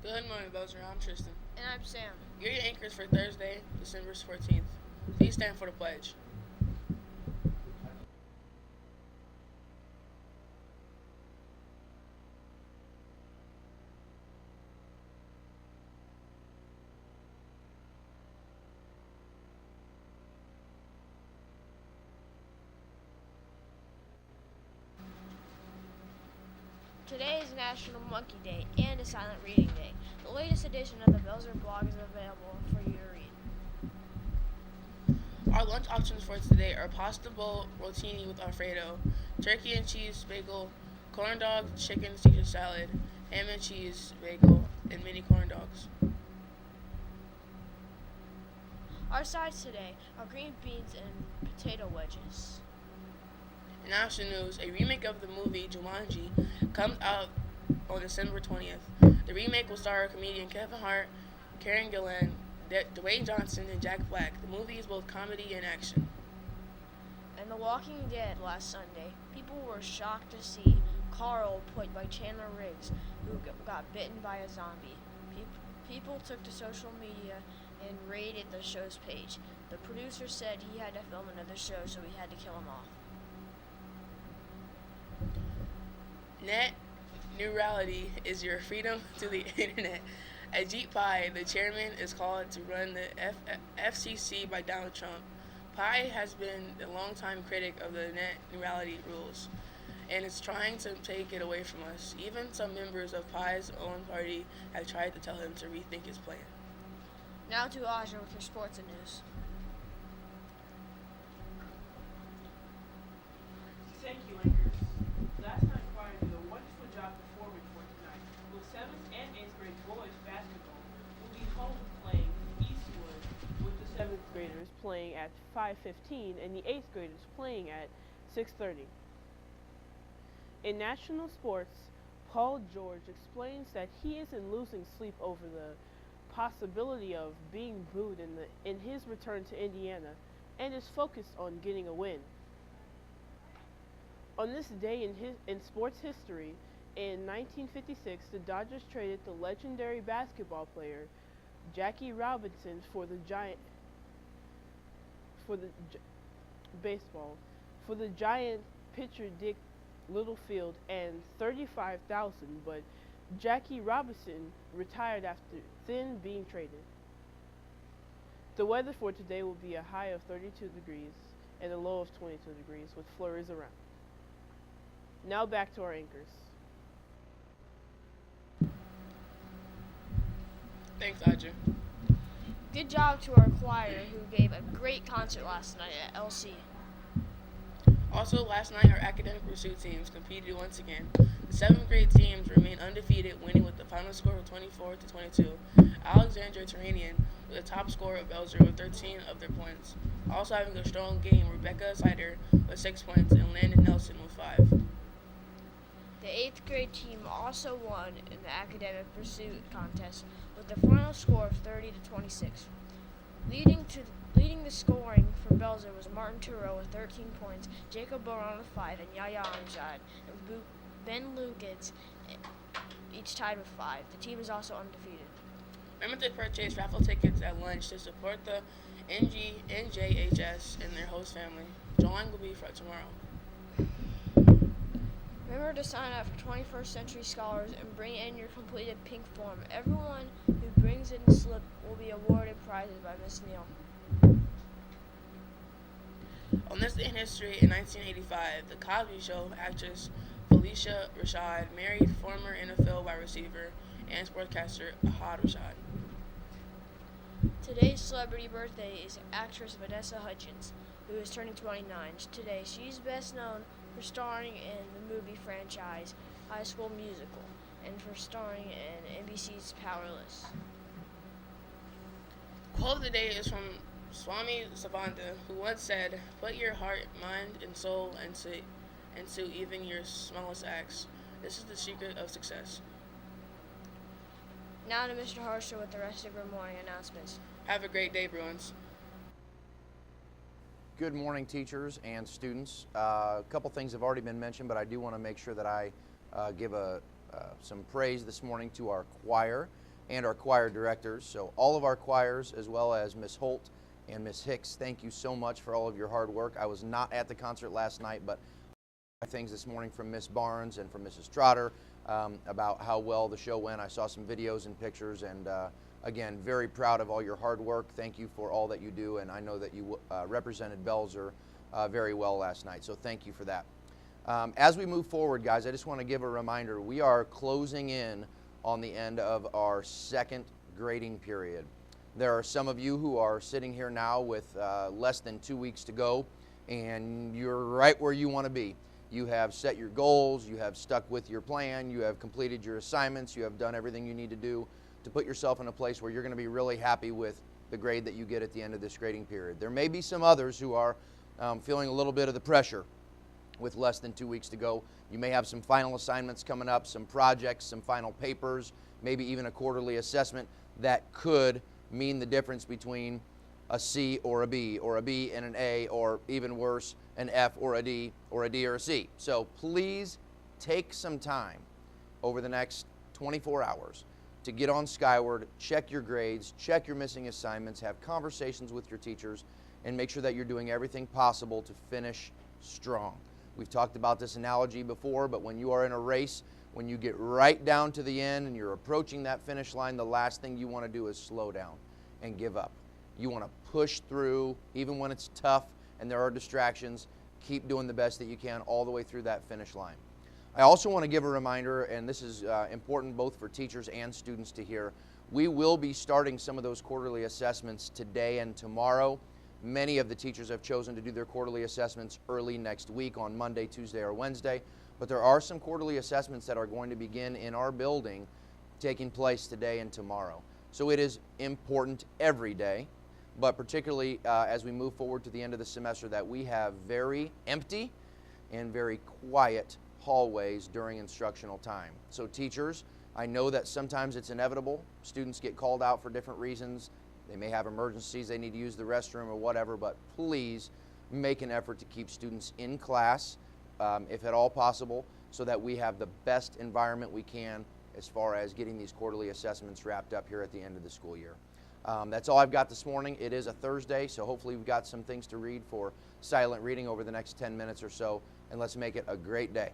Good morning, Bowser. I'm Tristan. And I'm Sam. You're your anchors for Thursday, December 14th. Please stand for the pledge. Today is National Monkey Day and a Silent Reading Day. The latest edition of the Belzer blog is available for you to read. Our lunch options for today are pasta bowl rotini with Alfredo, turkey and cheese bagel, corn dog, chicken Caesar salad, ham and cheese bagel, and mini corn dogs. Our sides today are green beans and potato wedges. In national news, a remake of the movie Jumanji comes out on December 20th. The remake will star comedian Kevin Hart, Karen Gillan, Dwayne Johnson, and Jack Black. The movie is both comedy and action. And The Walking Dead last Sunday, people were shocked to see Carl played by Chandler Riggs, who got bitten by a zombie. People took to social media and raided the show's page. The producer said he had to film another show, so he had to kill him off. Net neutrality is your freedom to the internet. At Jeep Pie, the chairman is called to run the FCC by Donald Trump. Pie has been a longtime critic of the net neutrality rules and is trying to take it away from us. Even some members of Pie's own party have tried to tell him to rethink his plan. Now to Aja with your sports and news. Thank you, anchors. Last night choir did a wonderful job performing for tonight. With 7th and 8th grade boys basketball will be home playing Eastwood, with the 7th graders playing at 5:15 and the 8th graders playing at 6:30. In national sports, Paul George explains that he isn't losing sleep over the possibility of being booed in his return to Indiana and is focused on getting a win. On this day in sports history, in 1956, the Dodgers traded the legendary basketball player Jackie Robinson for the baseball for the Giant pitcher Dick Littlefield and 35,000, but Jackie Robinson retired after then being traded. The weather for today will be a high of 32 degrees and a low of 22 degrees with flurries around. Now back to our anchors. Thanks, Aja. Good job to our choir who gave a great concert last night at LC. Also, last night, our academic pursuit teams competed once again. The 7th grade teams remained undefeated, winning with the final score of 24-22. Alexandria Turanian with the top scorer of Belzer with 13 of their points. Also having a strong game, Rebecca Sider with 6 points and Landon Nelson with 5. The 8th grade team also won in the academic pursuit contest with the final score of 30-26. Leading the scoring for Belzer was Martin Turo with 13 points, Jacob Boron with 5, and Yaya Amjad and Ben Lugitz each tied with 5. The team is also undefeated. Remember to purchase raffle tickets at lunch to support the NJHS and their host family. Drawing will be for tomorrow. Remember to sign up for 21st Century Scholars and bring in your completed pink form. Everyone who brings in a slip will be awarded prizes by Miss Neal. On this day in history, in 1985, The Cosby Show actress Felicia Rashad married former NFL wide receiver and sportscaster Ahad Rashad. Today's celebrity birthday is actress Vanessa Hudgens, who is turning 29. Today, she's best known for starring in the movie franchise High School Musical and for starring in NBC's Powerless. Quote of the day is from Swami Savananda, who once said, "Put your heart, mind, and soul into even your smallest acts. This is the secret of success." Now to Mr. Harsher with the rest of our morning announcements. Have a great day, Bruins. Good morning, teachers and students. A couple things have already been mentioned, but I do want to make sure that I give some praise this morning to our choir. and our choir directors. So all of our choirs, as well as Miss Holt and Miss Hicks, thank you so much for all of your hard work. I was not at the concert last night, but things this morning from Miss Barnes and from Mrs. Trotter about how well the show went. I saw some videos and pictures, and again, very proud of all your hard work. Thank you for all that you do, and I know that you represented Belzer very well last night, so thank you for that. As we move forward, guys, I just want to give a reminder. We are closing in on the end of our second grading period. There are some of you who are sitting here now with less than 2 weeks to go, and you're right where you want to be. You have set your goals, you have stuck with your plan, you have completed your assignments, you have done everything you need to do to put yourself in a place where you're going to be really happy with the grade that you get at the end of this grading period. There may be some others who are feeling a little bit of the pressure with less than 2 weeks to go. You may have some final assignments coming up, some projects, some final papers, maybe even a quarterly assessment that could mean the difference between a C or a B, or a B and an A, or even worse, an F or a D, or a D or a C. So please take some time over the next 24 hours to get on Skyward, check your grades, check your missing assignments, have conversations with your teachers, and make sure that you're doing everything possible to finish strong. We've talked about this analogy before, but when you are in a race, when you get right down to the end and you're approaching that finish line, the last thing you want to do is slow down and give up. You want to push through, even when it's tough and there are distractions. Keep doing the best that you can all the way through that finish line. I also want to give a reminder, and this is important both for teachers and students to hear. We will be starting some of those quarterly assessments today and tomorrow. Many of the teachers have chosen to do their quarterly assessments early next week on Monday, Tuesday, or Wednesday. But there are some quarterly assessments that are going to begin in our building taking place today and tomorrow. So it is important every day, but particularly as we move forward to the end of the semester, that we have very empty and very quiet hallways during instructional time. So teachers, I know that sometimes it's inevitable. Students get called out for different reasons. They may have emergencies, they need to use the restroom or whatever, but please make an effort to keep students in class, if at all possible, so that we have the best environment we can as far as getting these quarterly assessments wrapped up here at the end of the school year. That's all I've got this morning. It is a Thursday, so hopefully we've got some things to read for silent reading over the next 10 minutes or so, and let's make it a great day.